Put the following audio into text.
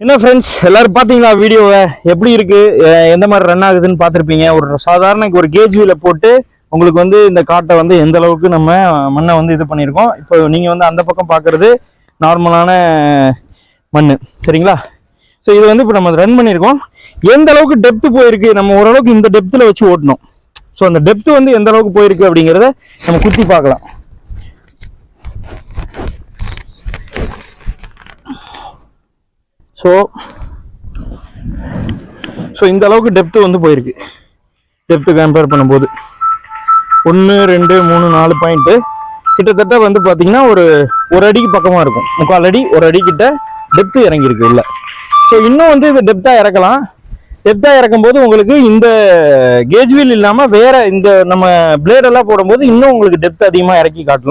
என்ன ஃப்ரெண்ட்ஸ் எல்லாரும் பார்த்தீங்களா வீடியோவை எப்படி இருக்கு எந்த மாதிரி ரன் ஆகுதுன்னு பார்த்துருப்பீங்க. ஒரு சாதாரண ஒரு கேஜ் வீல போட்டு உங்களுக்கு வந்து இந்த காட்டை வந்து எந்த அளவுக்கு நம்ம மண்ணை வந்து இது பண்ணியிருக்கோம். இப்போ நீங்கள் வந்து அந்த பக்கம் பார்க்குறது நார்மலான மண், சரிங்களா? ஸோ இது வந்து இப்போ நம்ம ரன் பண்ணியிருக்கோம். எந்த அளவுக்கு டெப்த்து போயிருக்கு, நம்ம ஓரளவுக்கு இந்த டெப்த்தில் வச்சு ஓட்டணும். ஸோ அந்த டெப்த்து வந்து எந்த அளவுக்கு போயிருக்கு அப்படிங்கிறத நம்ம குத்தி பார்க்கலாம். ஸோ இந்த அளவுக்கு டெப்த்து வந்து போயிருக்கு. டெப்த்து கம்பேர் பண்ணும்போது 1 2 3 4 பாயிண்ட்டு கிட்டத்தட்ட வந்து பார்த்தீங்கன்னா ஒரு அடிக்கு பக்கமாக இருக்கும். 3/4 அடி 1 அடி கிட்ட டெப்த்து இறங்கியிருக்கு உள்ள. ஸோ இன்னும் வந்து இது டெப்த்தாக இறக்கலாம். டெப்த்தாக இறக்கும் போது உங்களுக்கு இந்த கேஜ் வீல் இல்லாமல் வேற இந்த நம்ம பிளேடெல்லாம் போடும்போது இன்னும் உங்களுக்கு டெப்த் அதிகமாக இறக்கி காட்டலாம்.